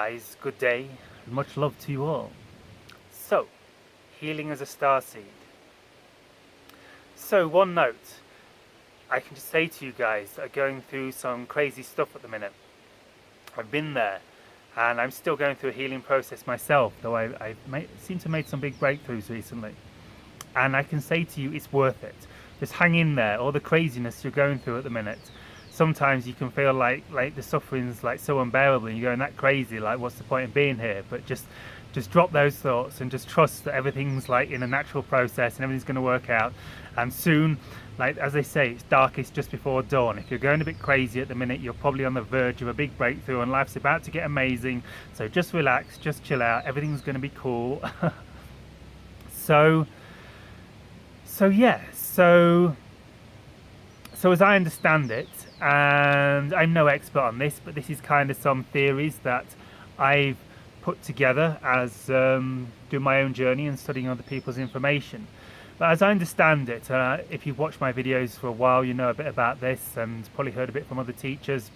guys, good day, and much love to you all. So, healing as a starseed. So, one note, I can just say to you guys that are going through some crazy stuff at the minute. I've been there, and I'm still going through a healing process myself, though I seem to have made some big breakthroughs recently. And I can say to you, it's worth it. Just hang in there, all the craziness you're going through at the minute. Sometimes you can feel like the suffering's like so unbearable and you're going that crazy, like what's the point in being here? But just drop those thoughts and just trust that everything's like in a natural process and everything's going to work out. And soon, like as they say, it's darkest just before dawn. If you're going a bit crazy at the minute, you're probably on the verge of a big breakthrough and life's about to get amazing. So just relax, just chill out, everything's going to be cool. So as I understand it, and I'm no expert on this, but this is kind of some theories that I've put together as doing my own journey and studying other people's information. But as I understand it, if you've watched my videos for a while, you know a bit about this and probably heard a bit from other teachers.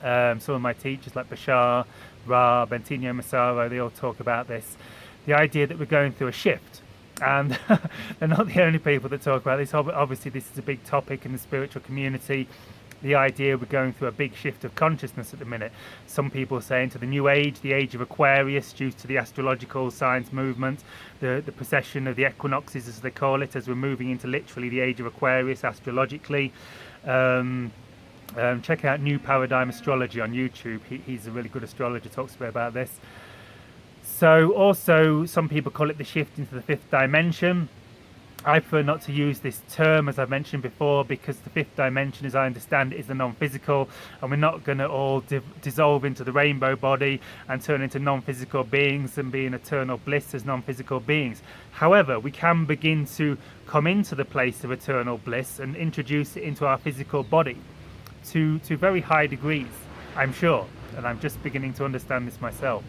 Some of my teachers like Bashar, Ra, Bentinho Massaro, they all talk about this. The idea that we're going through a shift. And they're not the only people that talk about this. Obviously, this is a big topic in the spiritual community. The idea we're going through a big shift of consciousness at the minute. Some people say into the new age, the age of Aquarius, due to the astrological science movement, the precession of the equinoxes, as they call it, as we're moving into literally the age of Aquarius astrologically. Check out New Paradigm Astrology on YouTube. He's a really good astrologer, talks a bit about this. So also, some people call it the shift into the fifth dimension. I prefer not to use this term, as I've mentioned before, because the fifth dimension, as I understand it, is the non-physical, and we're not going to all dissolve into the rainbow body and turn into non-physical beings and be in eternal bliss as non-physical beings. However, we can begin to come into the place of eternal bliss and introduce it into our physical body to very high degrees, I'm sure, and I'm just beginning to understand this myself.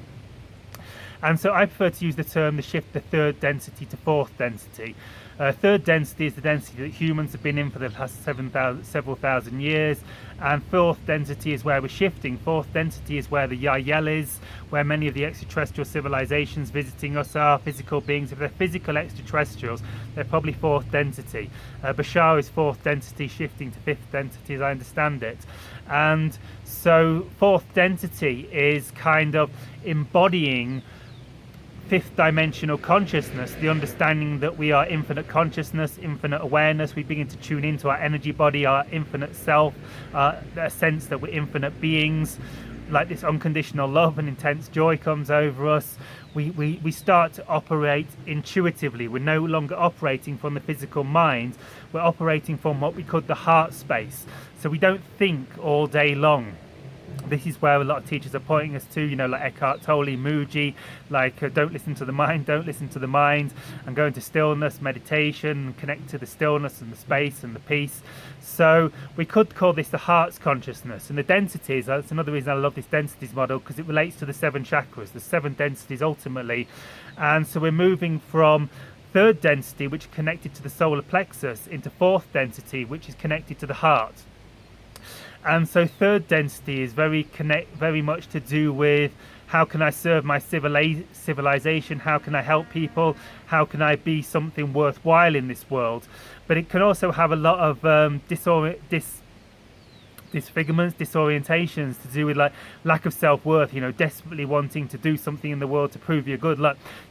And so I prefer to use the term the shift the third density to fourth density. Third density is the density that humans have been in for the last several thousand years, and fourth density is where we're shifting. Fourth density is where the Yael is, where many of the extraterrestrial civilizations visiting us are physical beings. If they're physical extraterrestrials, they're probably fourth density. Bashar is fourth density, shifting to fifth density, as I understand it. And so fourth density is kind of embodying fifth dimensional consciousness, the understanding that we are infinite consciousness, infinite awareness. We begin to tune into our energy body, our infinite self, a sense that we're infinite beings. Like this unconditional love and intense joy comes over us. We start to operate intuitively. We're no longer operating from the physical mind. We're operating from what we call the heart space. So we don't think all day long. This is where a lot of teachers are pointing us to, like Eckhart Tolle, Muji, don't listen to the mind, don't listen to the mind, and go into stillness, meditation, connect to the stillness and the space and the peace. So we could call this the heart's consciousness. And the densities, that's another reason I love this densities model, because it relates to the 7 chakras, the 7 densities ultimately. And so we're moving from third density, which is connected to the solar plexus, into fourth density, which is connected to the heart. And so third density is very much to do with how can I serve my civilization, how can I help people, how can I be something worthwhile in this world. But it can also have a lot of disfigurements, disorientations to do with lack of self-worth, desperately wanting to do something in the world to prove you're good.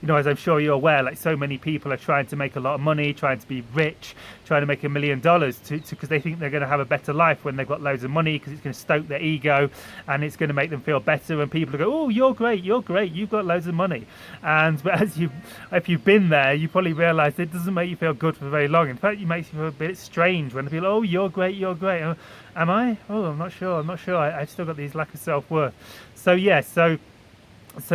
As I'm sure you're aware, so many people are trying to make a lot of money, trying to be rich, trying to make $1 million because they think they're going to have a better life when they've got loads of money, because it's going to stoke their ego and it's going to make them feel better, and people go, oh, you're great, you've got loads of money. But if you've been there, you probably realize it doesn't make you feel good for very long. In fact, it makes you feel a bit strange when people, oh, you're great. Am I? Oh, I'm not sure. I've still got these lack of self-worth. So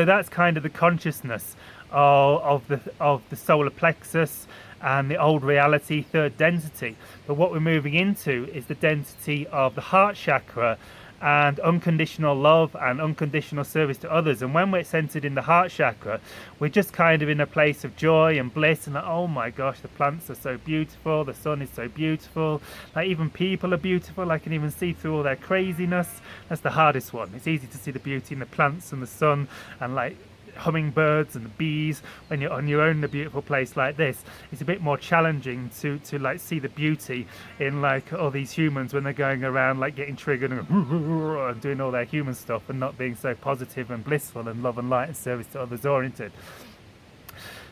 that's kind of the consciousness of the solar plexus and the old reality, third density. But what we're moving into is the density of the heart chakra and unconditional love and unconditional service to others. And when we're centered in the heart chakra, we're just kind of in a place of joy and bliss, and like, oh my gosh, the plants are so beautiful, the sun is so beautiful, like even people are beautiful. I can even see through all their craziness. That's the hardest one. It's easy to see the beauty in the plants and the sun and like hummingbirds and the bees when you're on your own in a beautiful place like this. It's a bit more challenging to like see the beauty in like all these humans when they're going around like getting triggered and doing all their human stuff and not being so positive and blissful and love and light and service to others oriented.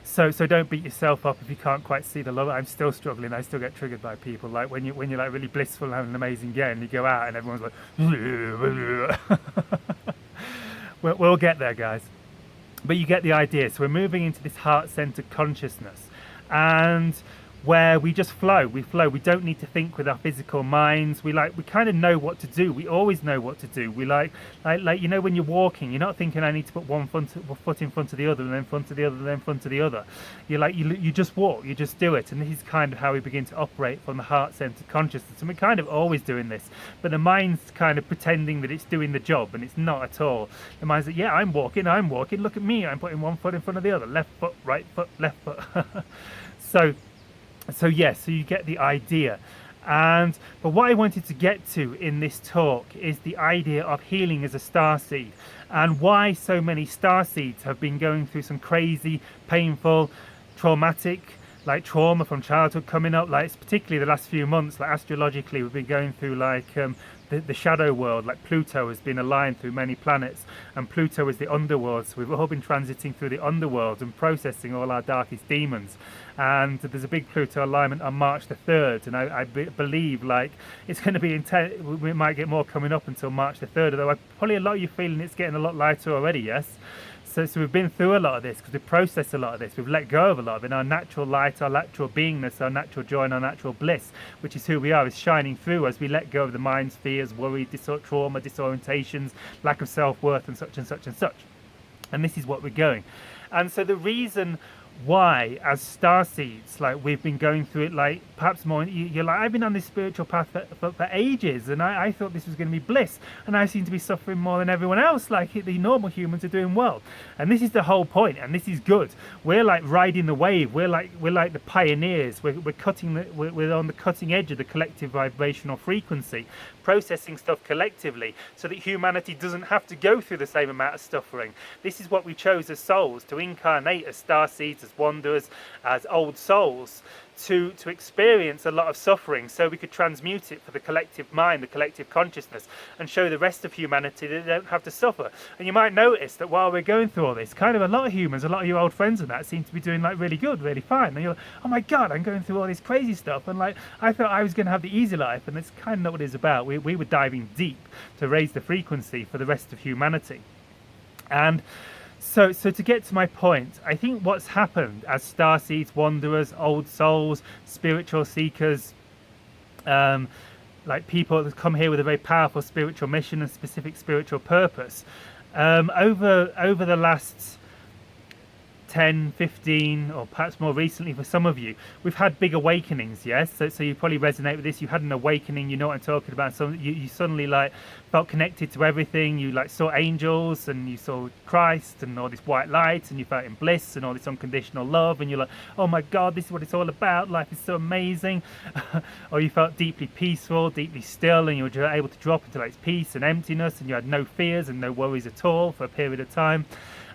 So don't beat yourself up if you can't quite see the love. I'm still struggling. I still get triggered by people. Like when you're like really blissful and having an amazing day, and you go out and everyone's like, we'll get there, guys. But you get the idea. So we're moving into this heart-centered consciousness, and where we just flow. We don't need to think with our physical minds. We kind of know what to do. We always know what to do. We like you know, when you're walking, you're not thinking I need to put one foot in front of the other, and then front of the other, and then front of the other. You just walk. You just do it. And this is kind of how we begin to operate from the heart-centered consciousness. And we're kind of always doing this, but the mind's kind of pretending that it's doing the job, and it's not at all. The mind's like, yeah, I'm walking. Look at me. I'm putting one foot in front of the other. Left foot, right foot, left foot. So you get the idea. But what I wanted to get to in this talk is the idea of healing as a starseed, and why so many starseeds have been going through some crazy, painful, traumatic, like trauma from childhood coming up. Like, it's particularly the last few months, like astrologically, we've been going through like the shadow world. Like Pluto has been aligned through many planets, and Pluto is the underworld, so we've all been transiting through the underworld and processing all our darkest demons. And there's a big Pluto alignment on March the 3rd, and I believe like it's going to be intense. We might get more coming up until March the 3rd, although probably a lot of you feeling it's getting a lot lighter already. Yes. So we've been through a lot of this because we've processed a lot of this. We've let go of a lot of it. Our natural light, our natural beingness, our natural joy, and our natural bliss, which is who we are, is shining through as we let go of the mind's fears, worry, trauma, disorientations, lack of self-worth, and such and such and such. And this is what we're going. And so the reason why, as starseeds, like we've been going through it, like perhaps more, you're like, I've been on this spiritual path for ages, and I thought this was going to be bliss, and I seem to be suffering more than everyone else. Like the normal humans are doing well, and this is the whole point, and this is good. We're like riding the wave. We're like the pioneers. We're on the cutting edge of the collective vibrational frequency, processing stuff collectively, so that humanity doesn't have to go through the same amount of suffering. This is what we chose as souls, to incarnate as starseeds, as wanderers, as old souls, to experience a lot of suffering, so we could transmute it for the collective mind, the collective consciousness, and show the rest of humanity that they don't have to suffer. And you might notice that while we're going through all this, kind of a lot of humans, a lot of your old friends and that, seem to be doing like really good, really fine. And you're like, oh my god, I'm going through all this crazy stuff, and like I thought I was going to have the easy life, and it's kind of not what it's about. We were diving deep to raise the frequency for the rest of humanity. And so to get to my point, I think what's happened as starseeds, wanderers, old souls, spiritual seekers, like people that come here with a very powerful spiritual mission and specific spiritual purpose, over the last 10, 15, or perhaps more recently for some of you, we've had big awakenings. Yes, so you probably resonate with this. You had an awakening, you know what I'm talking about. So you suddenly like felt connected to everything. You like saw angels, and you saw Christ and all this white light, and you felt in bliss and all this unconditional love, and you're like, oh my god, this is what it's all about, life is so amazing. Or you felt deeply peaceful, deeply still, and you were able to drop into like peace and emptiness, and you had no fears and no worries at all for a period of time.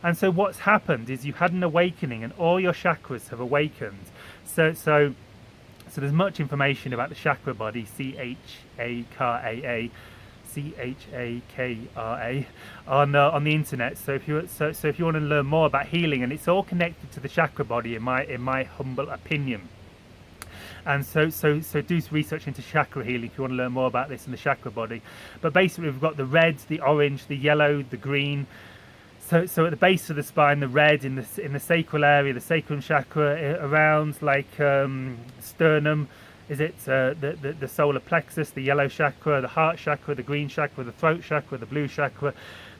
And so what's happened is you've had an awakening, and all your chakras have awakened. So there's much information about the chakra body, Chakra, on the internet. So if you want to learn more about healing, and it's all connected to the chakra body, in my humble opinion. And so do research into chakra healing if you want to learn more about this in the chakra body. But basically, we've got the red, the orange, the yellow, the green. So at the base of the spine, the red in the sacral area, the sacrum chakra, around like sternum, is it the solar plexus, the yellow chakra, the heart chakra, the green chakra, the throat chakra, the blue chakra,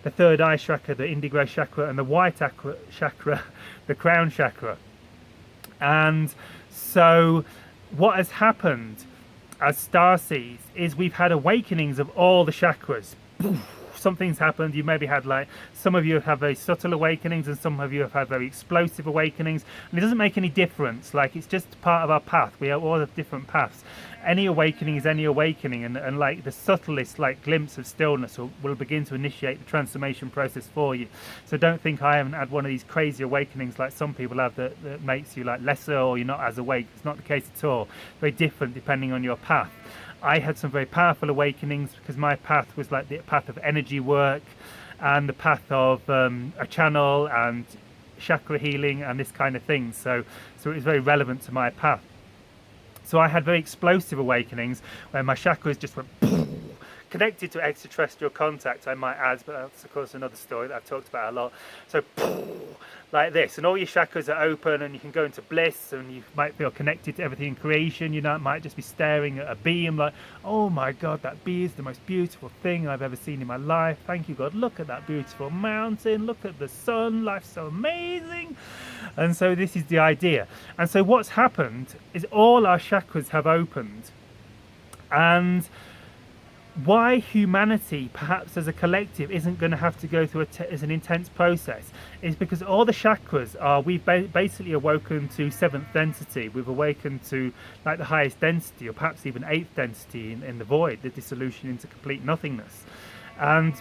the third eye chakra, the indigo chakra, and the white chakra, the crown chakra. And so what has happened as starseeds is we've had awakenings of all the chakras, something's happened. You maybe had like, some of you have very subtle awakenings and some of you have had very explosive awakenings, and it doesn't make any difference. Like, it's just part of our path. We all have different paths. Any awakening is any awakening, and like the subtlest like glimpse of stillness will begin to initiate the transformation process for you. So don't think I haven't had one of these crazy awakenings like some people have that makes you like lesser or you're not as awake. It's not the case at all. Very different depending on your path. I had some very powerful awakenings because my path was like the path of energy work and the path of a channel and chakra healing and this kind of thing. So it was very relevant to my path. So I had very explosive awakenings where my chakras just went connected to extraterrestrial contact, I might add, but that's of course another story that I've talked about a lot. So like this, and all your chakras are open and you can go into bliss and you might feel connected to everything in creation. You know, it might just be staring at a bee and like, oh my God, that bee is the most beautiful thing I've ever seen in my life. Thank you, God. Look at that beautiful mountain. Look at the sun. Life's so amazing. And so this is the idea. And so what's happened is all our chakras have opened. And why humanity, perhaps as a collective, isn't going to have to go through as an intense process is because all the chakras are, we've basically awoken to 7th density. We've awakened to like the highest density, or perhaps even 8th density in the void, the dissolution into complete nothingness. And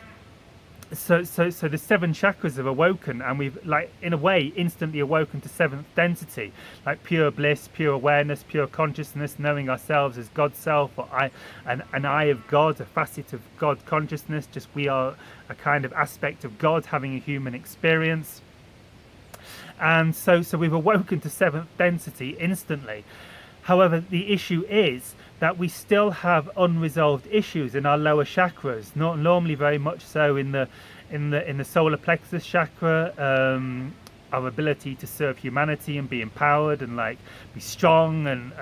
so the 7 chakras have awoken, and we've like in a way instantly awoken to 7th density, like pure bliss, pure awareness, pure consciousness, knowing ourselves as God self, or an eye of God, a facet of God consciousness. Just we are a kind of aspect of God having a human experience. And so we've awoken to 7th density instantly. However, the issue is that we still have unresolved issues in our lower chakras, not normally very much so in the solar plexus chakra. Our ability to serve humanity and be empowered and like be strong and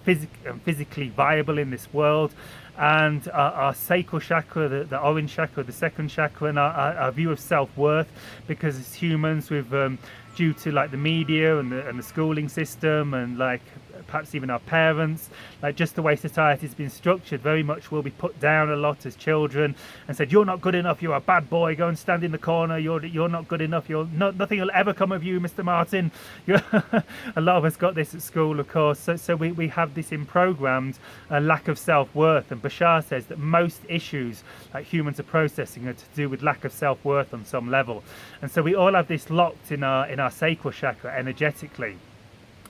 physically viable in this world, and our sacral chakra, the orange chakra, the 2nd chakra, and our view of self-worth, because as humans we've due to like the media and the schooling system and like perhaps even our parents, like just the way society's been structured, very much will be put down a lot as children and said, you're not good enough, you're a bad boy, go and stand in the corner, you're not good enough, nothing will ever come of you, Mr. Martin. A lot of us got this at school, of course. So we have this in-programmed lack of self-worth, and Bashar says that most issues like humans are processing are to do with lack of self-worth on some level. And so we all have this locked in our sacral chakra energetically.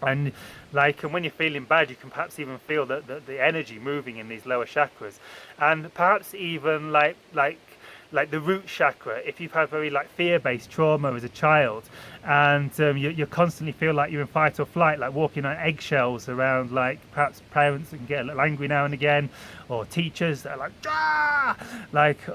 And when you're feeling bad, you can perhaps even feel the energy moving in these lower chakras, and perhaps even like the root chakra. If you've had very like fear-based trauma as a child, and you constantly feel like you're in fight or flight, like walking on eggshells around, like perhaps parents that can get a little angry now and again, or teachers that are like, ah!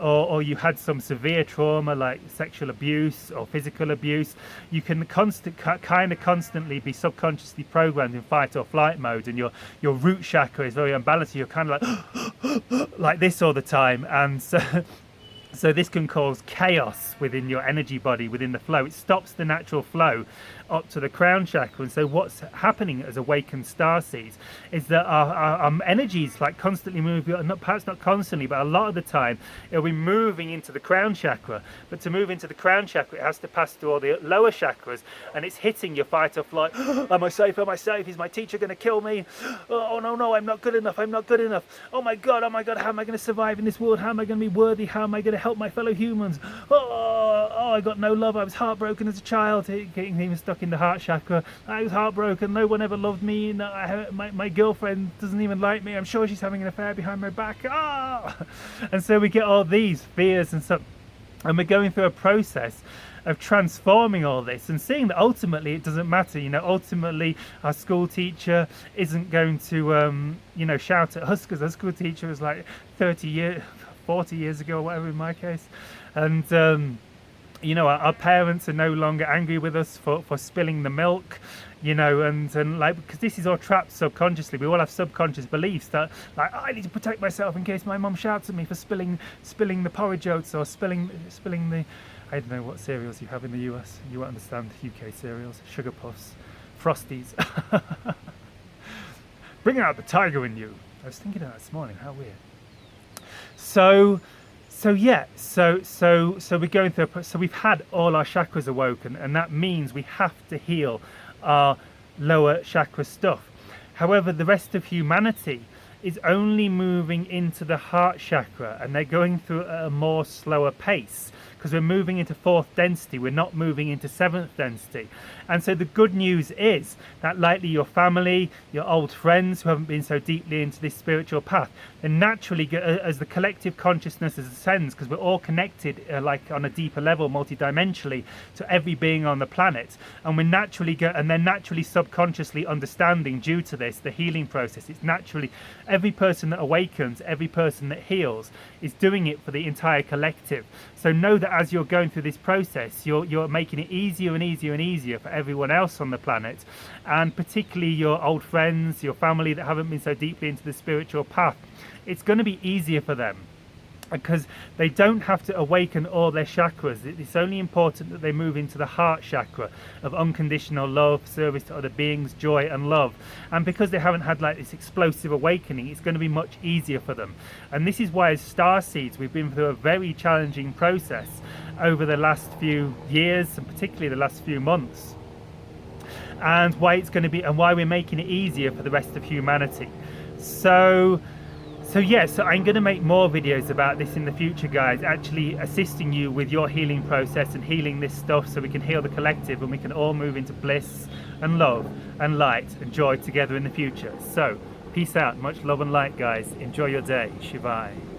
or you had some severe trauma like sexual abuse or physical abuse, you can constantly be subconsciously programmed in fight or flight mode, and your root chakra is very unbalanced. You're kind of like this all the time, and so this can cause chaos within your energy body, within the flow. It stops the natural flow up to the crown chakra. And so what's happening as awakened starseeds is that our energies like constantly move, perhaps not constantly, but a lot of the time it'll be moving into the crown chakra. But to move into the crown chakra, it has to pass through all the lower chakras, and it's hitting your fight or flight. Am I safe? Am I safe? Is my teacher going to kill me? Oh no, I'm not good enough. I'm not good enough. Oh my God, how am I going to survive in this world? How am I going to be worthy? How am I going to help my fellow humans? Oh, I got no love. I was heartbroken as a child, getting even stuck in the heart chakra. I was heartbroken. No one ever loved me. No, my girlfriend doesn't even like me. I'm sure she's having an affair behind my back. And so we get all these fears and stuff, and we're going through a process of transforming all this and seeing that ultimately it doesn't matter. Ultimately our school teacher isn't going to shout at us, because our school teacher was like 40 years ago or whatever in my case. And our parents are no longer angry with us for spilling the milk, and like, because this is all trapped subconsciously. We all have subconscious beliefs that like, I need to protect myself in case my mum shouts at me for spilling the porridge oats, or spilling the, I don't know what cereals you have in the US. You won't understand UK cereals. Sugar Puffs, Frosties. Bring out the tiger in you. I was thinking of that this morning. How weird. So So yeah, so we're going through so we've had all our chakras awoken, and that means we have to heal our lower chakra stuff. However, the rest of humanity is only moving into the heart chakra, and they're going through at a more slower pace because we're moving into fourth density, we're not moving into seventh density. And so the good news is that likely your family, your old friends who haven't been so deeply into this spiritual path, then naturally as the collective consciousness ascends, because we're all connected like on a deeper level multidimensionally to every being on the planet, and we're naturally and they're naturally subconsciously understanding due to this the healing process. It's naturally every person that awakens, every person that heals is doing it for the entire collective. So know that as you're going through this process, you're making it easier and easier and easier for everyone else on the planet, and particularly your old friends, your family that haven't been so deeply into the spiritual path. It's going to be easier for them because they don't have to awaken all their chakras. It's only important that they move into the heart chakra of unconditional love, service to other beings, joy and love. And because they haven't had like this explosive awakening, it's going to be much easier for them. And this is why as Starseeds we've been through a very challenging process over the last few years, and particularly the last few months, and why it's going to be, and why we're making it easier for the rest of humanity. So I'm going to make more videos about this in the future, guys, actually assisting you with your healing process and healing this stuff so we can heal the collective and we can all move into bliss and love and light and joy together in the future. So peace out, much love and light, guys. Enjoy your day. Shivai.